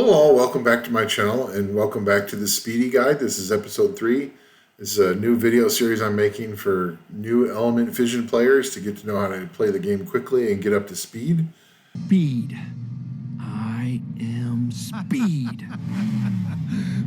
Hello all, welcome back to my channel and welcome back to the Speedy Guide. This is episode 3. This is a new video series I'm making for new Element Fission players to get to know how to play the game quickly and get up to speed. Speed. I am Speed.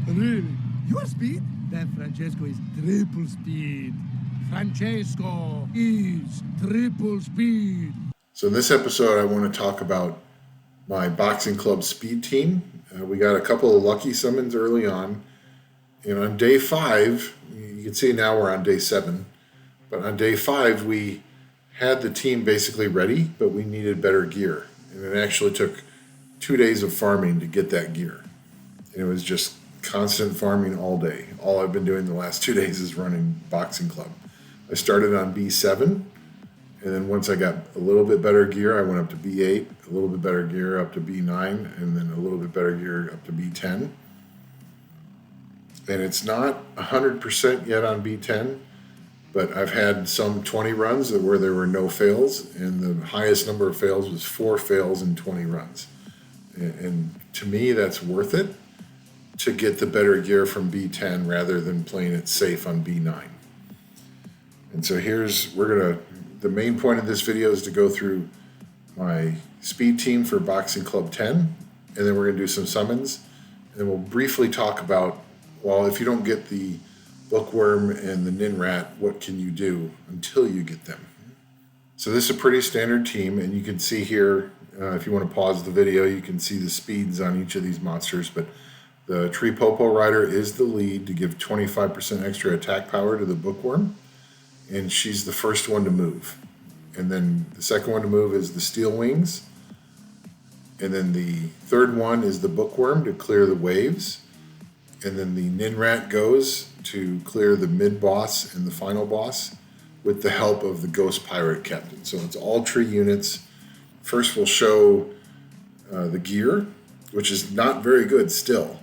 Really? You're Speed? Then Francesco is triple speed. Francesco is triple speed. So in this episode I want to talk about my boxing club speed team. We got a couple of lucky summons early on. And on day 5, you can see now we're on day 7, but on day 5 we had the team basically ready, but we needed better gear. And it actually took 2 days of farming to get that gear. And it was just constant farming all day. All I've been doing the last 2 days is running boxing club. I started on B7. And then once I got a little bit better gear, I went up to B8, a little bit better gear up to B9, and then a little bit better gear up to B10. And it's not 100% yet on B10, but I've had some 20 runs where there were no fails, and the highest number of fails was 4 fails in 20 runs. And to me, that's worth it to get the better gear from B10 rather than playing it safe on B9. And so the main point of this video is to go through my speed team for Boxing Club 10, and then we're going to do some summons, and we'll briefly talk about, well, if you don't get the Bookworm and the Ninrat, what can you do until you get them? So this is a pretty standard team, and you can see here, if you want to pause the video, you can see the speeds on each of these monsters, but the Tree Popo Rider is the lead to give 25% extra attack power to the Bookworm. And she's the first one to move. And then the second one to move is the Steelwings. And then the third one is the Bookworm to clear the waves. And then the Ninrat goes to clear the mid-boss and the final boss with the help of the Ghost Pirate Captain. So it's all tree units. First we'll show the gear, which is not very good still,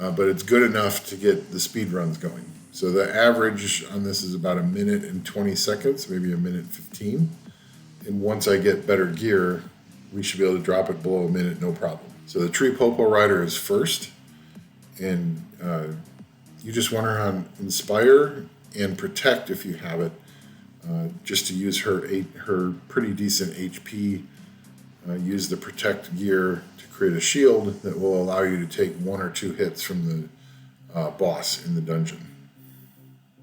but it's good enough to get the speed runs going. So the average on this is about 1 minute and 20 seconds, maybe 1 minute 15. And once I get better gear, we should be able to drop it below 1 minute, no problem. So the Tree Popo Rider is first. And you just want her on Inspire and Protect if you have it, just to use her pretty decent HP. Use the Protect gear to create a shield that will allow you to take 1 or 2 hits from the boss in the dungeon.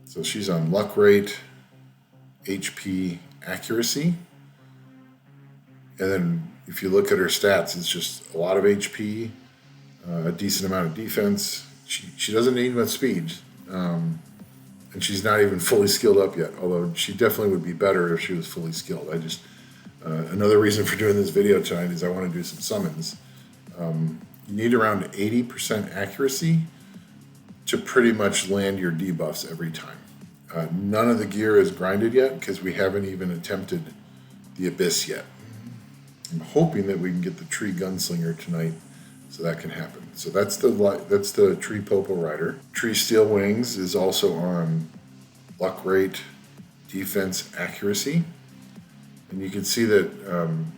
So she's on Luck Rate, HP, Accuracy. And then if you look at her stats, it's just a lot of HP, a decent amount of defense. She doesn't need much speed. And she's not even fully skilled up yet, although she definitely would be better if she was fully skilled. Another reason for doing this video tonight is I want to do some summons. You need around 80% accuracy to pretty much land your debuffs every time. None of the gear is grinded yet because we haven't even attempted the Abyss yet. I'm hoping that we can get the Tree Gunslinger tonight so that can happen. So that's the Tree Popo Rider. Tree Steelwings is also on Luck Rate, Defense, Accuracy. And you can see that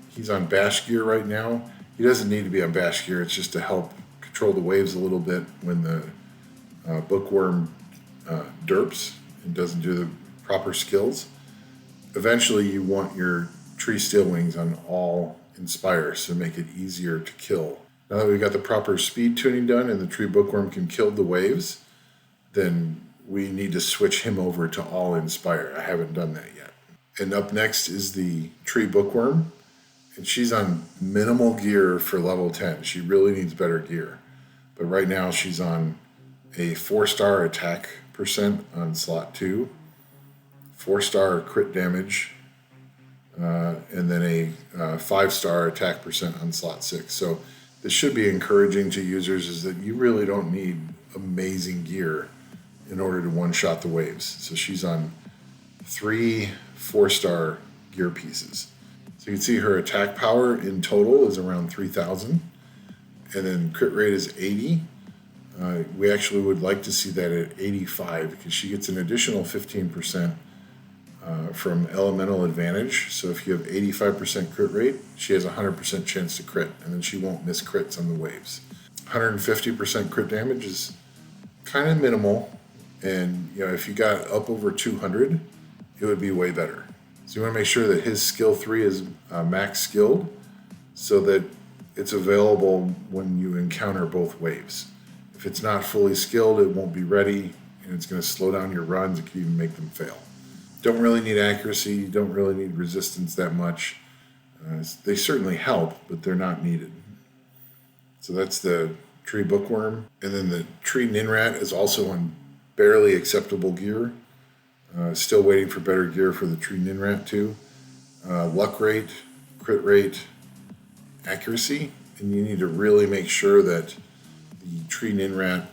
he's on Bash Gear right now. He doesn't need to be on Bash Gear. It's just to help control the waves a little bit when the Bookworm derps and doesn't do the proper skills. Eventually you want your Tree Steelwings on all Inspires to make it easier to kill. Now that we've got the proper speed tuning done and the Tree Bookworm can kill the waves, then we need to switch him over to all Inspire. I haven't done that yet. And up next is the Tree Bookworm, and she's on minimal gear for level 10. She really needs better gear. But right now she's on a 4-star attack percent on slot 2, 4-star crit damage, and then a 5-star attack percent on slot 6. So this should be encouraging to users, is that you really don't need amazing gear in order to one-shot the waves. So she's on 3 4-star gear pieces. So you can see her attack power in total is around 3,000, and then crit rate is 80. We actually would like to see that at 85 because she gets an additional 15% from elemental advantage. So if you have 85% crit rate, she has a 100% chance to crit, and then she won't miss crits on the waves. 150% crit damage is kind of minimal. And if you got up over 200, it would be way better. So you want to make sure that his skill 3 is max skilled so that it's available when you encounter both waves. If it's not fully skilled, it won't be ready, and it's going to slow down your runs. It can even make them fail. Don't really need accuracy. You don't really need resistance that much. They certainly help, but they're not needed. So that's the tree bookworm. And then the tree Ninrat is also on barely acceptable gear. Still waiting for better gear for the tree Ninrat too. Luck rate, crit rate, accuracy. And you need to really make sure that the tree Ninrat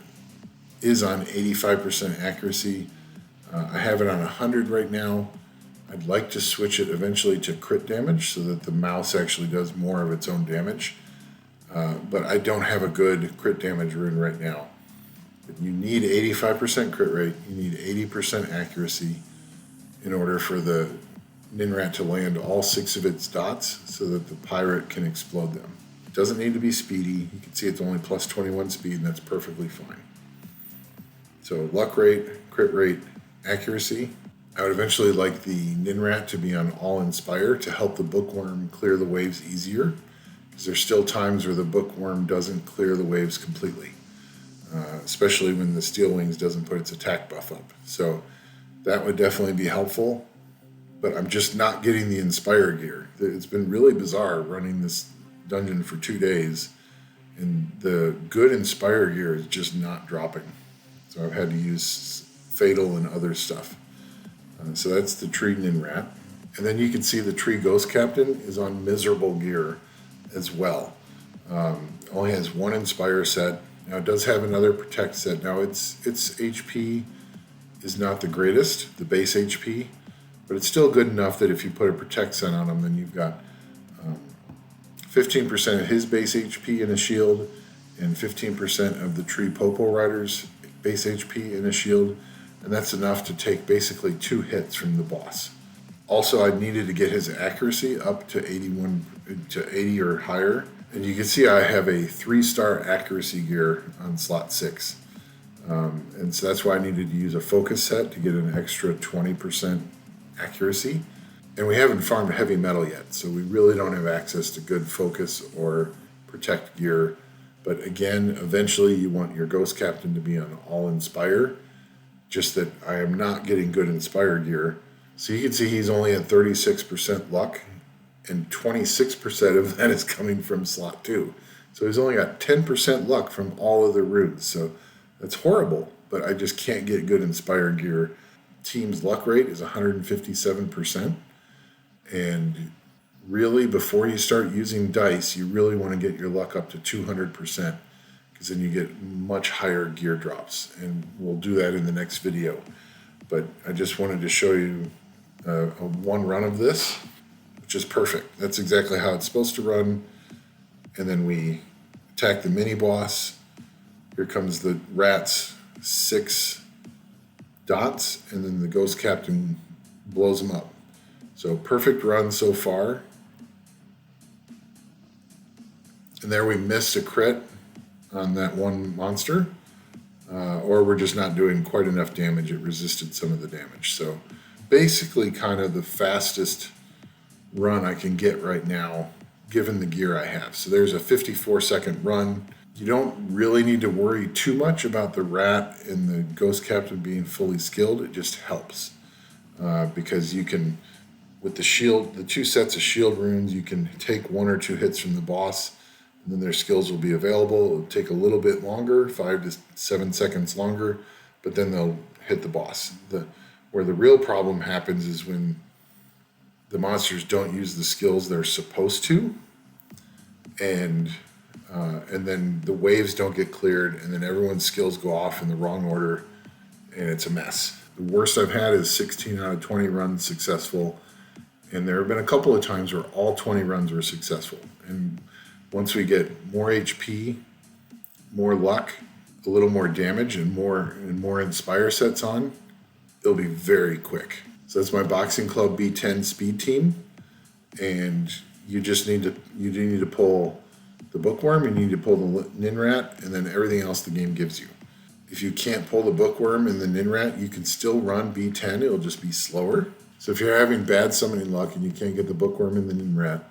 is on 85% accuracy. I have it on 100 right now. I'd like to switch it eventually to crit damage so that the mouse actually does more of its own damage. But I don't have a good crit damage rune right now. But you need 85% crit rate. You need 80% accuracy in order for the Ninrat to land all 6 of its dots so that the pirate can explode them. It doesn't need to be speedy. You can see it's only plus 21 speed, and that's perfectly fine. So luck rate, crit rate, accuracy. I would eventually like the Ninrat to be on all inspire to help the bookworm clear the waves easier, because there's still times where the bookworm doesn't clear the waves completely, especially when the Steelwings doesn't put its attack buff up. So that would definitely be helpful, but I'm just not getting the inspire gear. It's been really bizarre running this dungeon for 2 days, and the good inspire gear is just not dropping. So I've had to use fatal and other stuff. So that's the tree Ninrat. And then you can see the tree ghost captain is on miserable gear as well. Only has 1 inspire set. Now it does have another protect set. Now its HP is not the greatest, the base HP, but it's still good enough that if you put a protect set on him, then you've got 15% of his base HP in a shield and 15% of the tree Popo rider's base HP in a shield, and that's enough to take basically 2 hits from the boss. Also, I needed to get his accuracy up to 80 or higher, and you can see I have a 3-star accuracy gear on slot 6, and so that's why I needed to use a focus set to get an extra 20% accuracy. And we haven't farmed heavy metal yet, so we really don't have access to good focus or protect gear. But again, eventually you want your Ghost Captain to be on all Inspire, just that I am not getting good Inspire gear. So you can see he's only at 36% luck, and 26% of that is coming from slot 2. So he's only got 10% luck from all of the runes. So that's horrible, but I just can't get good Inspire gear. Team's luck rate is 157%. And really, before you start using dice, you really want to get your luck up to 200%, because then you get much higher gear drops. And we'll do that in the next video. But I just wanted to show you one run of this, which is perfect. That's exactly how it's supposed to run. And then we attack the mini boss. Here comes the rat's 6 dots, and then the Ghost Captain blows them up. So perfect run so far. And there we missed a crit on that one monster. Or we're just not doing quite enough damage. It resisted some of the damage. So basically kind of the fastest run I can get right now, given the gear I have. So there's a 54-second run. You don't really need to worry too much about the rat and the Ghost Captain being fully skilled. It just helps. Because you can, with the shield, the 2 sets of shield runes, you can take 1 or 2 hits from the boss, and then their skills will be available. It'll take a little bit longer, 5 to 7 seconds longer, but then they'll hit the boss. Where the real problem happens is when the monsters don't use the skills they're supposed to, and then the waves don't get cleared, and then everyone's skills go off in the wrong order, and it's a mess. The worst I've had is 16 out of 20 runs successful, and there have been a couple of times where all 20 runs were successful. And once we get more HP, more luck, a little more damage, and more Inspire sets on, it'll be very quick. So that's my Boxing Club B10 speed team, and you do need to pull the Bookworm, you need to pull the Ninrat, and then everything else the game gives you. If you can't pull the Bookworm and the Ninrat, you can still run B10. It'll just be slower. So if you're having bad summoning luck and you can't get the Bookworm and the Ninrat,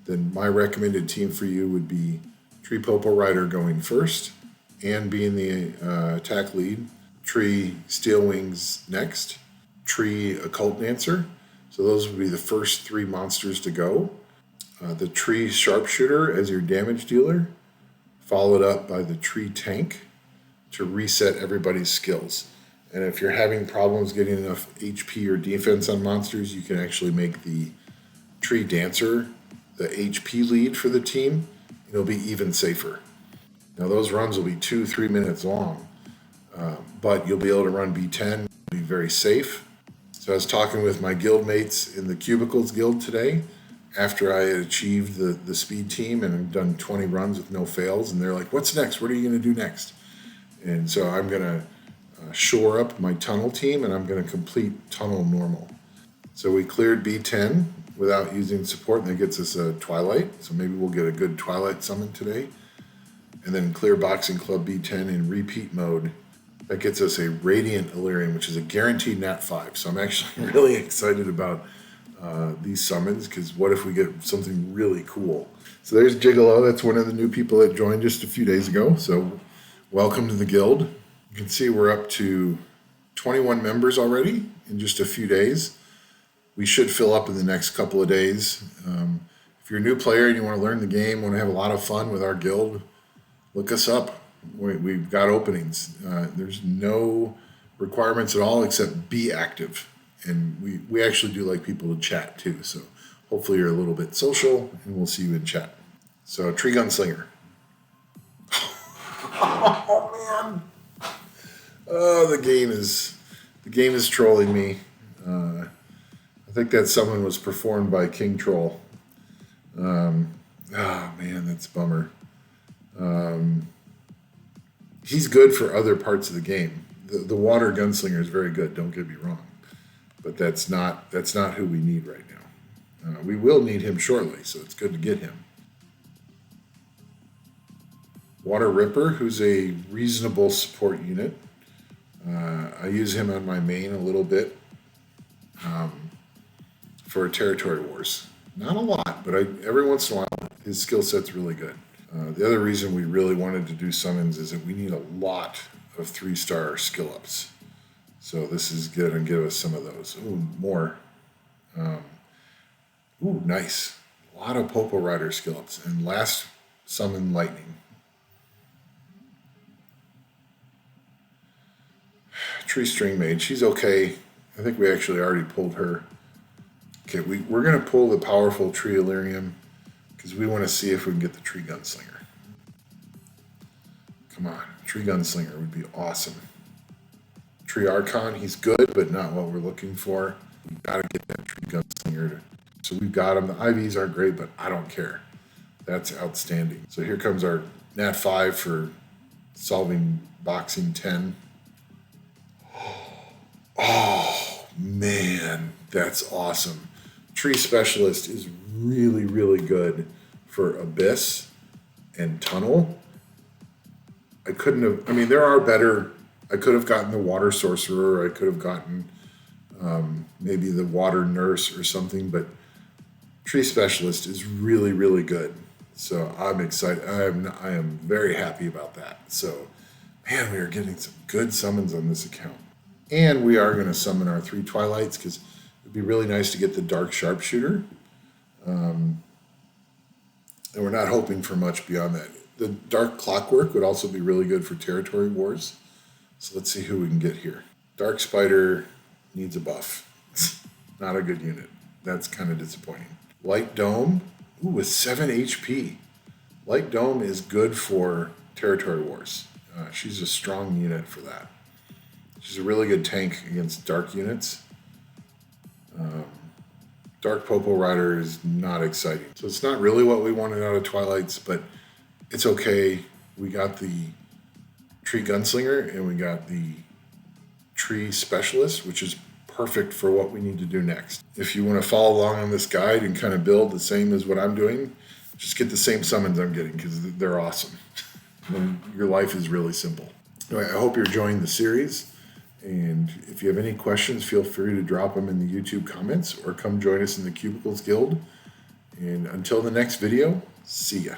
then my recommended team for you would be Tree Popo Rider going first and being the attack lead, Tree Steelwings next, Tree Occult Dancer. So those would be the first 3 monsters to go. The Tree Sharpshooter as your damage dealer, followed up by the Tree Tank to reset everybody's skills. And if you're having problems getting enough HP or defense on monsters, you can actually make the Tree Dancer the HP lead for the team. It'll be even safer. Now those runs will be 2-3 minutes long, but you'll be able to run B10, be very safe. So I was talking with my guild mates in the Cubicles Guild today after I had achieved the speed team and had done 20 runs with no fails, and they're like, what's next? What are you going to do next? And so I'm going to shore up my tunnel team, and I'm going to complete tunnel normal. So we cleared B10 without using support, and that gets us a Twilight. So maybe we'll get a good Twilight summon today. And then clear Boxing Club B10 in repeat mode. That gets us a Radiant Illyrium, which is a guaranteed Nat 5. So I'm actually really excited about these summons, because what if we get something really cool? So there's Gigolo. That's one of the new people that joined just a few days ago. So welcome to the guild. You can see we're up to 21 members already in just a few days. We should fill up in the next couple of days. If you're a new player and you want to learn the game, want to have a lot of fun with our guild, look us up. We've got openings. There's no requirements at all except be active. And we actually do like people to chat too. So hopefully you're a little bit social, and we'll see you in chat. So Tree Gunslinger. Oh man. Oh, the game is trolling me. I think that summon was performed by King Troll. Oh man, that's a bummer. He's good for other parts of the game. The water gunslinger is very good, don't get me wrong. But that's not who we need right now. We will need him shortly, so it's good to get him. Water Ripper, who's a reasonable support unit. I use him on my main a little bit for Territory Wars. Not a lot, but every once in a while, his skill set's really good. The other reason we really wanted to do summons is that we need a lot of 3-star skill ups. So this is going to give us some of those. Ooh, more. Ooh, nice. A lot of Popo Rider skill ups. And last summon Lightning. Tree String Maid. She's okay. I think we actually already pulled her. Okay, we're going to pull the powerful Tree Illyrium because we want to see if we can get the Tree Gunslinger. Come on, Tree Gunslinger would be awesome. Tree Archon, he's good, but not what we're looking for. We've got to get that Tree Gunslinger. So we've got him. The IVs aren't great, but I don't care. That's outstanding. So here comes our Nat 5 for solving Boxing 10. Oh, man, that's awesome. Tree Specialist is really, really good for Abyss and Tunnel. There are better. I could have gotten the Water Sorcerer. I could have gotten maybe the Water Nurse or something, but Tree Specialist is really, really good. So I'm excited. I am very happy about that. So, man, we are getting some good summons on this account. And we are going to summon our 3 Twilights because it would be really nice to get the Dark Sharpshooter. And we're not hoping for much beyond that. The Dark Clockwork would also be really good for Territory Wars. So let's see who we can get here. Dark Spider needs a buff. Not a good unit. That's kind of disappointing. Light Dome, with 7 HP. Light Dome is good for Territory Wars. She's a strong unit for that. She's a really good tank against dark units. Dark Popo Rider is not exciting. So it's not really what we wanted out of Twilights, but it's okay. We got the Tree Gunslinger and we got the Tree Specialist, which is perfect for what we need to do next. If you want to follow along on this guide and kind of build the same as what I'm doing, Just get the same summons I'm getting because they're awesome. Your life is really simple. Anyway, I hope you're enjoying the series. And if you have any questions, feel free to drop them in the YouTube comments or come join us in the Cubicles Guild. And until the next video, see ya.